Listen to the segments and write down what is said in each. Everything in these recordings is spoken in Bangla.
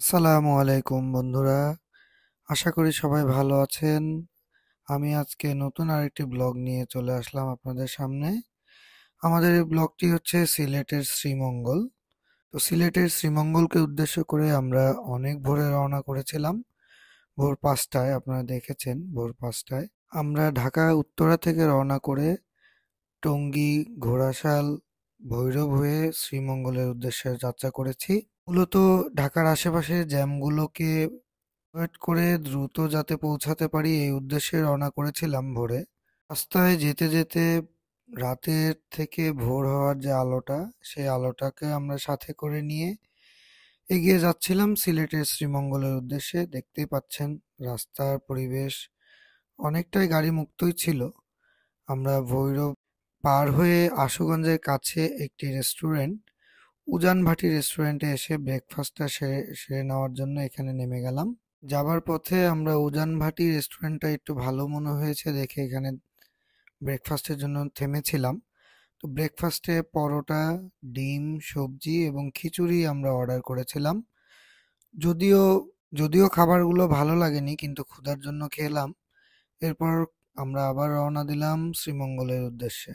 আসসালামু আলাইকুম বন্ধুরা, আশা করি সবাই ভালো আছেন। আমি আজকে নতুন আরেকটি ব্লগ নিয়ে চলে আসলাম আপনাদের সামনে। আমাদের এই ব্লগটি হচ্ছে সিলেটের শ্রীমঙ্গল। তো সিলেটের শ্রীমঙ্গলকে উদ্দেশ্য করে আমরা অনেক ভোরে রওনা করেছিলাম। ভোর 5টায়, আপনারা দেখেছেন ভোর 5টায়। আমরা ঢাকা উত্তরা থেকে রওনা করে টঙ্গী, ঘোড়াশাল, ভৈরব হয়ে শ্রীমঙ্গলের উদ্দেশ্যে যাত্রা করেছি। মূলত ঢাকার আশেপাশে জ্যামগুলোকে ওয়েট করে দ্রুত যাতে পৌঁছাতে পারি এই উদ্দেশ্যে রওনা করেছিলাম ভোরে। রাস্তায় যেতে যেতে রাতের থেকে ভোর হওয়ার যে আলোটা, সেই আলোটাকে আমরা সাথে করে নিয়ে এগিয়ে যাচ্ছিলাম সিলেটের শ্রীমঙ্গলের উদ্দেশ্যে। দেখতেই পাচ্ছেন রাস্তার পরিবেশ অনেকটাই গাড়ি মুক্তই ছিল। আমরা ভৈরব পার হয়ে আশুগঞ্জের কাছে একটি রেস্টুরেন্ট, উজান ভাটি রেস্টুরেন্টে এসে ব্রেকফাস্টটা সেরে সেরে নেওয়ার জন্য এখানে নেমে গেলাম। যাবার পথে আমরা উজান ভাটি রেস্টুরেন্টটা একটু ভালো মনে হয়েছে দেখে এখানে ব্রেকফাস্টের জন্য থেমেছিলাম। তো ব্রেকফাস্টে পরোটা, ডিম, সবজি এবং খিচুড়ি আমরা অর্ডার করেছিলাম। যদিও যদিও খাবারগুলো ভালো লাগেনি, কিন্তু ক্ষুধার জন্য খেলাম। এরপর আমরা আবার রওনা দিলাম শ্রীমঙ্গলের উদ্দেশ্যে।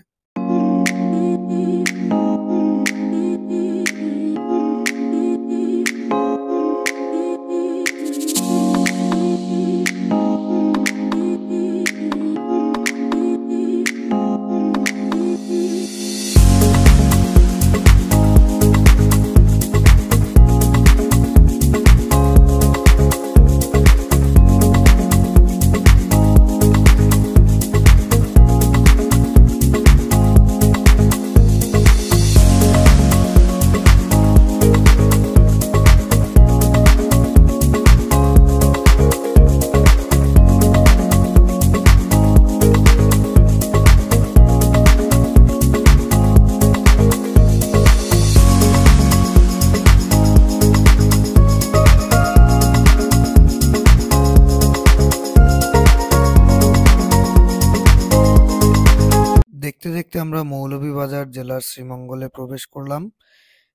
দেখতে দেখতে আমরা মৌলভীবাজার জেলার শ্রীমঙ্গলে প্রবেশ করলাম।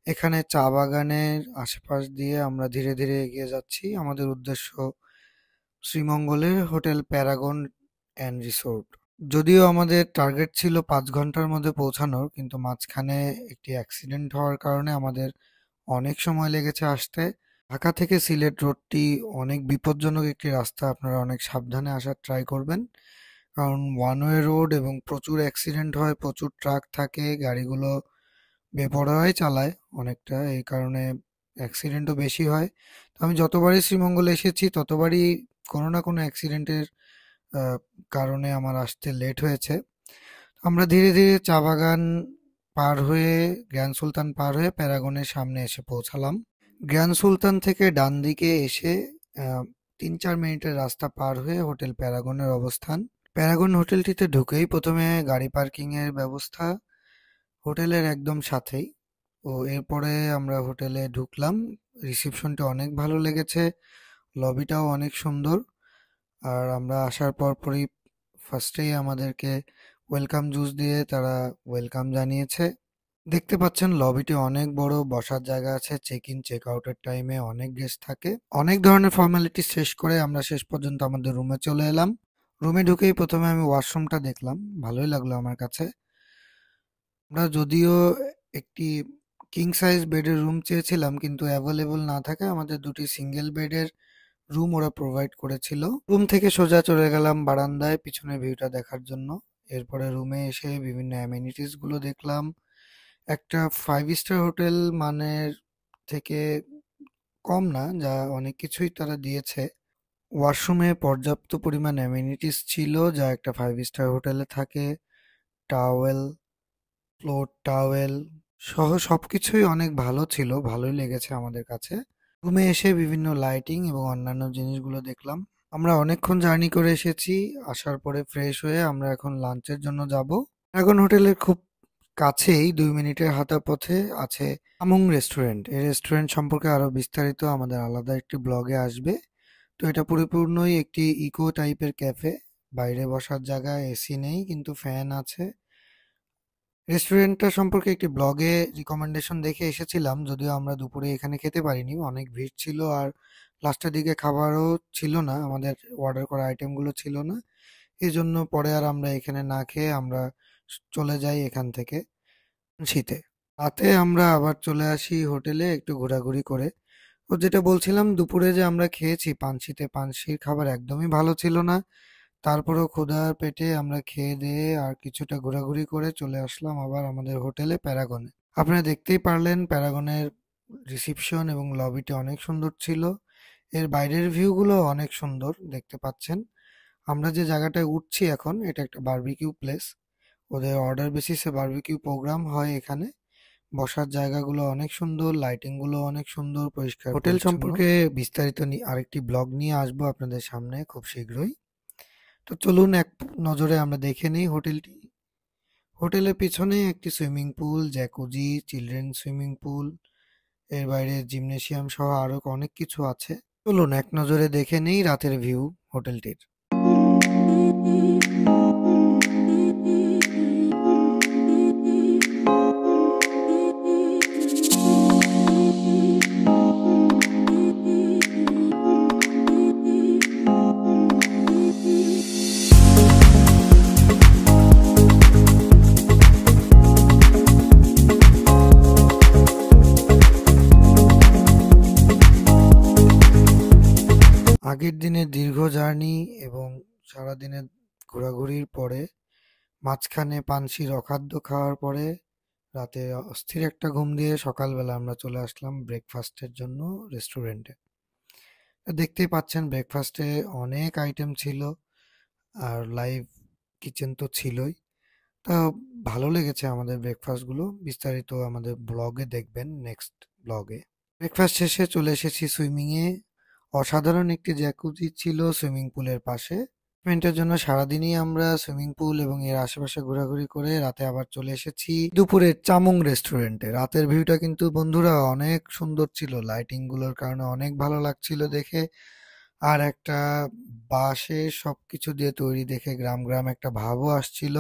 এখানে চা বাগানের আশেপাশ দিয়ে আমরা ধীরে ধীরে এগিয়ে যাচ্ছি। আমাদের উদ্দেশ্য শ্রীমঙ্গলের হোটেল প্যারাগন অ্যান্ড রিসোর্ট। যদিও আমাদের টার্গেট ছিল 5 ঘন্টার মধ্যে পৌঁছানোর, কিন্তু মাঝখানে একটি অ্যাক্সিডেন্ট হওয়ার কারণে আমাদের অনেক সময় লেগেছে আসতে। ঢাকা থেকে সিলেট রোডটি অনেক বিপজ্জনক একটি রাস্তা, আপনারা অনেক সাবধানে আসার ট্রাই করবেন। কারণ ওয়ান ওয়ে রোড এবং প্রচুর অ্যাক্সিডেন্ট হয়, প্রচুর ট্রাক থাকে, গাড়িগুলো বেপরোয়াই চালায় অনেকটা, এই কারণে অ্যাক্সিডেন্টও বেশি হয়। তো আমি যতবারই শ্রীমঙ্গলে এসেছি ততবারই কোনো না কোনো অ্যাক্সিডেন্টের কারণে আমার আসতে লেট হয়েছে। আমরা ধীরে ধীরে চা বাগান পার হয়ে, গ্র্যান্ড সুলতান পার হয়ে প্যারাগনের সামনে এসে পৌঁছালাম। গ্র্যান্ড সুলতান থেকে ডান দিকে এসে 3-4 মিনিটের রাস্তা পার হয়ে হোটেল প্যারাগনের অবস্থান। প্যারাগন হোটেলটিতে ঢুকেই প্রথমে গাড়ি পার্কিং এর ব্যবস্থা হোটেলের একদম সাথেই। ও এরপরে আমরা হোটেলে ঢুকলাম। রিসেপশনটা অনেক ভালো লেগেছে, লবিটাও অনেক সুন্দর। আর আমরা আসার পরপরই ফার্স্টেই আমাদেরকে ওয়েলকাম জুস দিয়ে তারা ওয়েলকাম জানিয়েছে। দেখতে পাচ্ছেন লবিটি অনেক বড়, বসার জায়গা আছে, চেক ইন চেক আউটের টাইমে অনেক গেস্ট থাকে। অনেক ধরনের ফর্মালিটি শেষ করে আমরা শেষ পর্যন্ত আমাদের রুমে চলে এলাম। রুমে ঢুকেই প্রথমে আমি ওয়াশরুমটা দেখলাম, ভালোই লাগলো আমার কাছে। আমরা যদিও একটি কিং সাইজ বেডের রুম চেয়েছিলাম, কিন্তু অ্যাভেলেবল না থাকায় আমাদের দুটি সিঙ্গেল বেডের রুম ওরা প্রোভাইড করেছিল। রুম থেকে সোজা চলে গেলাম বারান্দায় পিছনের ভিউটা দেখার জন্য। এরপরে রুমে এসে বিভিন্ন অ্যামেনিটিস গুলো দেখলাম। একটা 5 স্টার হোটেল মানের থেকে কম না, যা অনেক কিছুই তারা দিয়েছে। ওয়াশরুমে পর্যাপ্ত পরিমাণ অ্যামেনিটিস ছিল যা একটা 5 স্টার হোটেলে থাকে। টাওয়েল, ফ্লোর টাওয়েল সহ সবকিছুই অনেক ভালো ছিল, ভালোই লেগেছে আমাদের কাছে। রুমে এসে বিভিন্ন লাইটিং এবং অন্যান্য জিনিসগুলো দেখলাম। আমরা অনেকক্ষণ জার্নি করে এসেছি। আসার পরে ফ্রেশ হয়ে আমরা এখন লাঞ্চের জন্য যাব। ড্রাগন হোটেলের খুব কাছেই 2 মিনিটের হাঁটা পথে আছে আমুং রেস্টুরেন্ট। এই রেস্টুরেন্ট সম্পর্কে আরো বিস্তারিত আমাদের আলাদা একটি ব্লগে আসবে। তো এটা পরিপূর্ণই একটি ইকো টাইপের ক্যাফে। বাইরে বসার জায়গায় এসি নেই, কিন্তু ফ্যান আছে। রেস্টুরেন্টটা সম্পর্কে একটি ব্লগে রিকমেন্ডেশন দেখে এসেছিলাম, যদিও আমরা দুপুরে এখানে খেতে পারিনি, অনেক ভিড় ছিল আর লাস্টের দিকে খাবারও ছিল না, আমাদের অর্ডার করা আইটেমগুলো ছিল না। এই জন্য পরে আর আমরা এখানে না খেয়ে আমরা চলে যাই এখান থেকে শীতে। রাতে আমরা আবার চলে আসি হোটেলে একটু ঘোরাঘুরি করে। তো যেটা বলছিলাম, দুপুরে যে আমরা খেয়েছি পানশিতে, পানশির খাবার একদমই ভালো ছিল না। তারপরেও ক্ষুধার পেটে আমরা খেয়ে দিয়ে আর কিছুটা ঘোরাঘুরি করে চলে আসলাম আবার আমাদের হোটেলে প্যারাগনে। আপনারা দেখতেই পারলেন প্যারাগনের রিসিপশন এবং লবিটা অনেক সুন্দর ছিল। এর বাইরের ভিউগুলো অনেক সুন্দর দেখতে পাচ্ছেন। আমরা যে জায়গাটায় উঠছি এখন, এটা একটা বারবিকিউ প্লেস। ওদের অর্ডার বেসিসে বারবিকিউ প্রোগ্রাম হয় এখানে। বসার জায়গাগুলো অনেক সুন্দর, লাইটিং গুলো অনেক সুন্দর, পরিষ্কার হোটেল পরিচ্ছন্ন। সম্পর্কে বিস্তারিত আরেকটি ব্লগ নিয়ে আসবো আপনাদের সামনে খুব শীঘ্রই। তো চলুন এক নজরে আমরা দেখে নিই হোটেলটি। হোটেলের পিছনে একটি swimming pool, jacuzzi, children swimming pool, এর বাইরে জিমনেশিয়াম সহ আরো অনেক কিছু আছে। চলুন এক নজরে দেখে নিই রাতের ভিউ হোটেলটির। আগের দিনের দীর্ঘ জার্নি এবং সারাদিনের ঘোরাঘুরির পরে মাঝখানে পানশির অখাদ্য খাওয়ার পরে রাতে অস্থির একটা ঘুম দিয়ে সকালবেলা আমরা চলে আসলাম ব্রেকফাস্টের জন্য রেস্টুরেন্টে। দেখতেই পাচ্ছেন ব্রেকফাস্টে অনেক আইটেম ছিল আর লাইভ কিচেন তো ছিলই। তা ভালো লেগেছে আমাদের ব্রেকফাস্টগুলো, বিস্তারিত আমাদের ব্লগে দেখবেন, নেক্সট ব্লগে। ব্রেকফাস্ট শেষে চলে এসেছি সুইমিংয়ে। অসাধারণ একটি জ্যাকুজি ছিল সুইমিং পুলের পাশে। ট্রিটমেন্টের জন্য সারাদিনই আমরা সুইমিং পুল এবং এর আশেপাশে ঘোরাঘুরি করে রাতে আবার চলে এসেছি দুপুরের চামুং রেস্টুরেন্টে। রাতের ভিউটা কিন্তু বন্ধুরা অনেক সুন্দর ছিল, লাইটিং গুলোর কারণে অনেক ভালো লাগছিল দেখে। আর একটা বাঁশের সবকিছু দিয়ে তৈরি দেখে গ্রাম গ্রাম একটা ভাবও আসছিল।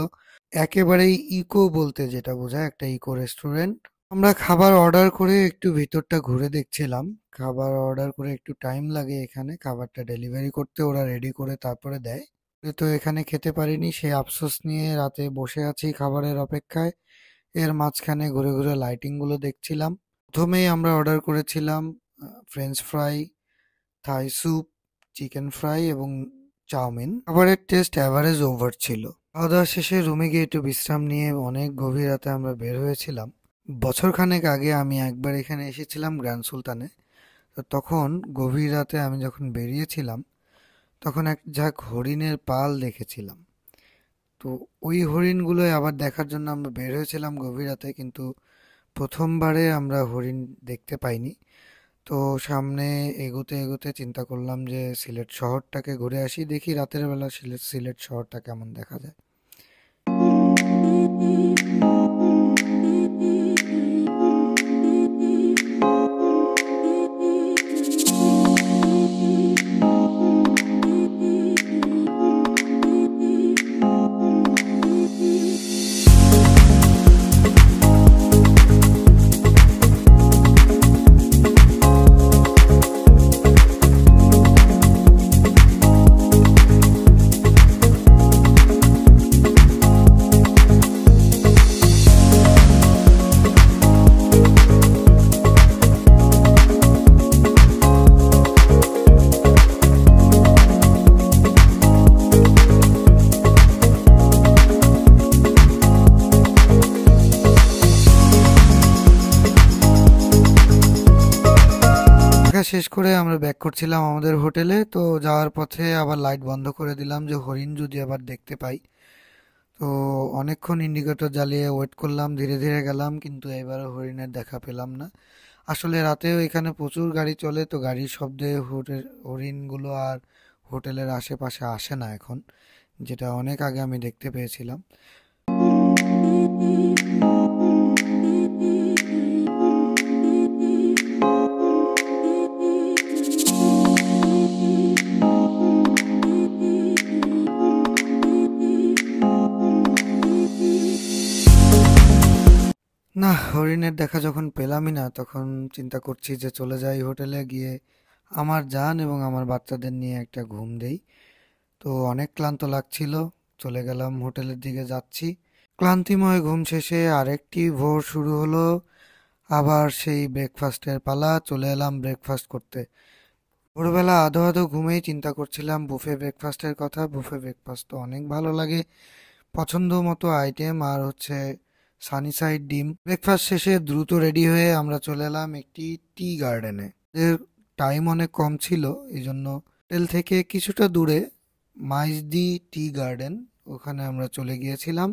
একেবারেই ইকো বলতে যেটা বোঝায়, একটা ইকো রেস্টুরেন্ট। আমরা খাবার অর্ডার করে একটু ভিতরটা ঘুরে দেখছিলাম। খাবার অর্ডার করে একটু টাইম লাগে এখানে খাবারটা ডেলিভারি করতে, ওরা রেডি করে তারপরে দেয়। তো এখানে খেতে পারিনি, সেই আফসোস নিয়ে রাতে বসে আছি খাবারের অপেক্ষায়। এর মাঝখানে ঘুরে ঘুরে লাইটিং গুলো দেখছিলাম। প্রথমেই আমরা অর্ডার করেছিলাম French fry, Thai soup, chicken fry এবং চাউমিন। খাবারের টেস্ট অ্যাভারেজ ওভার ছিল। খাওয়া দাওয়া শেষে রুমে গিয়ে একটু বিশ্রাম নিয়ে অনেক গভীর রাতে আমরা বের হয়েছিলাম। বছরখানেক আগে আমি একবার এখানে এসেছিলাম গ্র্যান্ড সুলতানে। তো তখন গভীর রাতে আমি যখন বেরিয়েছিলাম, তখন এক ঝাঁক হরিণের পাল দেখেছিলাম। তো ওই হরিণগুলো আবার দেখার জন্য আমরা বের হয়েছিলাম গভীর রাতে, কিন্তু প্রথমবারে আমরা হরিণ দেখতে পাইনি। তো সামনে এগোতে এগোতে চিন্তা করলাম যে সিলেট শহরটাকে ঘুরে আসি, দেখি রাতের বেলা সিলেট শহরটা কেমন দেখা যায়। দেখা শেষ করে আমরা ব্যাক করছিলাম আমাদের হোটেলে। তো যাওয়ার পথে আবার লাইট বন্ধ করে দিলাম যে হরিণ যদি আবার দেখতে পাই। তো অনেকক্ষণ ইন্ডিকেটর জ্বালিয়ে ওয়েট করলাম, ধীরে ধীরে গেলাম, কিন্তু এবারে হরিণের দেখা পেলাম না। আসলে রাতেও এখানে প্রচুর গাড়ি চলে, তো গাড়ির শব্দে হরিণগুলো আর হোটেলের আশেপাশে আসে না এখন, যেটা অনেক আগে আমি দেখতে পেয়েছিলাম। হরিণের দেখা যখন পেলামই না, তখন চিন্তা করছি যে চলে যাই হোটেলে, গিয়ে আমার জান এবং আমার বাচ্চাদের নিয়ে একটা ঘুম দেই। তো অনেক ক্লান্ত লাগছিল, চলে গেলাম হোটেলের দিকে যাচ্ছি। ক্লান্তিময় ঘুম শেষে আরেকটি ভোর শুরু হলো। আবার সেই ব্রেকফাস্টের পালা, চলে এলাম ব্রেকফাস্ট করতে। ভোরবেলা আধো আধো ঘুমেই চিন্তা করছিলাম বুফে ব্রেকফাস্টের কথা। বুফে ব্রেকফাস্ট তো অনেক ভালো লাগে, পছন্দ মতো আইটেম আর হচ্ছে সানি সাইড ডিম। ব্রেকফাস্ট শেষে দ্রুত রেডি হয়ে আমরা চলে এলাম একটি টি গার্ডেনে। এর টাইম অনেক কম ছিল, এই জন্য হোটেল থেকে কিছুটা দূরে মাইজদি টি গার্ডেন, ওখানে আমরা চলে গিয়েছিলাম।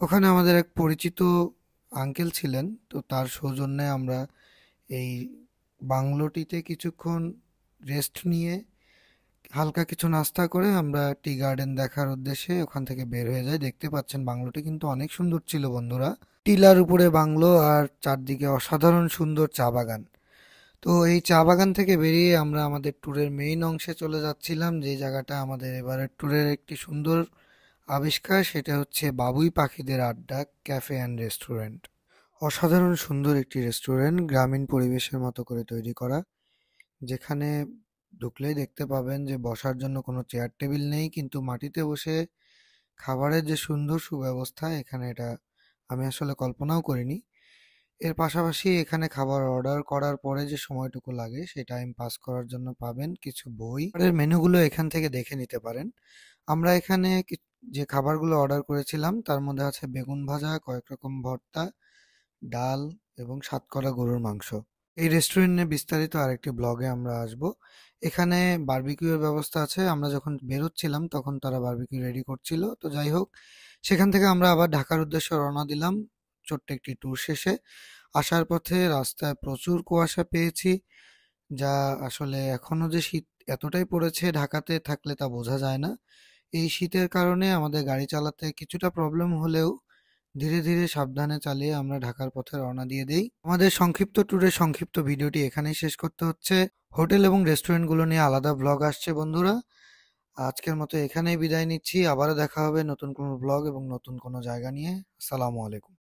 ওখানে আমাদের এক পরিচিত আঙ্কেল ছিলেন, তো তার সৌজন্যে আমরা এই বাংলোটিতে কিছুক্ষণ রেস্ট নিয়ে হালকা কিছু নাস্তা করে আমরা টি গার্ডেন দেখার উদ্দেশ্যে ওখান থেকে বের হয়ে যাই। দেখতে পাচ্ছেন বাংলোটি কিন্তু অনেক সুন্দর ছিল বন্ধুরা, টিলার উপরে বাংলো আর চারদিকে অসাধারণ সুন্দর চা বাগান। তো এই চা বাগান থেকে বেরিয়ে আমরা আমাদের ট্যুরের মেইন অংশে চলে যাচ্ছিলাম, যে জায়গাটা আমাদের এবারের ট্যুরের একটি সুন্দর আবিষ্কার, সেটা হচ্ছে বাবুই পাখিদের আড্ডা ক্যাফে অ্যান্ড রেস্টুরেন্ট। অসাধারণ সুন্দর একটি রেস্টুরেন্ট, গ্রামীণ পরিবেশের মতো করে তৈরি করা, যেখানে ঢুকলেই দেখতে পাবেন যে বসার জন্য কোনো চেয়ার টেবিল নেই, কিন্তু মাটিতে বসে খাবারের যে সুন্দর সুব্যবস্থা, এখানে এটা আমি আসলে কল্পনাও করিনি। এর পাশাপাশি এখানে খাবার অর্ডার করার পরে যে সময়টুকু লাগে সেই টাইম পাস করার জন্য পাবেন কিছু বই। এর মেনুগুলো এখান থেকে দেখে নিতে পারেন। আমরা এখানে যে খাবারগুলো অর্ডার করেছিলাম তার মধ্যে আছে বেগুন ভাজা, কয়েক রকম ভর্তা, ডাল এবং সাতকরা গরুর মাংস। এই রেস্টুরেন্টের বিস্তারিত আরেকটি ব্লগে আমরা আসব। এখানে বারবিকিউয়ের ব্যবস্থা আছে, আমরা যখন বেরোচ্ছিলাম তখন তারা বারবিকিউ রেডি করছিল। তো যাই হোক, সেখান থেকে আমরা আবার ঢাকার উদ্দেশ্যে রওনা দিলাম ছোট্ট একটি ট্যুর শেষে। আসার পথে রাস্তায় প্রচুর কুয়াশা পেয়েছি, যা আসলে এখনো যে শীত এতটাই পড়েছে ঢাকাতে থাকলে তা বোঝা যায় না। এই শীতের কারণে আমাদের গাড়ি চালাতে কিছুটা প্রবলেম হলেও ধীরে ধীরে সাবধানে চালিয়ে আমরা ঢাকার পথে রওনা দিয়ে দেই। আমাদের সংক্ষিপ্ত ট্যুরের সংক্ষিপ্ত ভিডিওটি এখানেই শেষ করতে হচ্ছে। হোটেল এবং রেস্টুরেন্টগুলো নিয়ে আলাদা ব্লগ আসছে বন্ধুরা। আজকের মতো এখানেই বিদায় নিচ্ছি, আবারও দেখা হবে নতুন কোনো ব্লগ এবং নতুন কোনো জায়গা নিয়ে। আসসালামু আলাইকুম।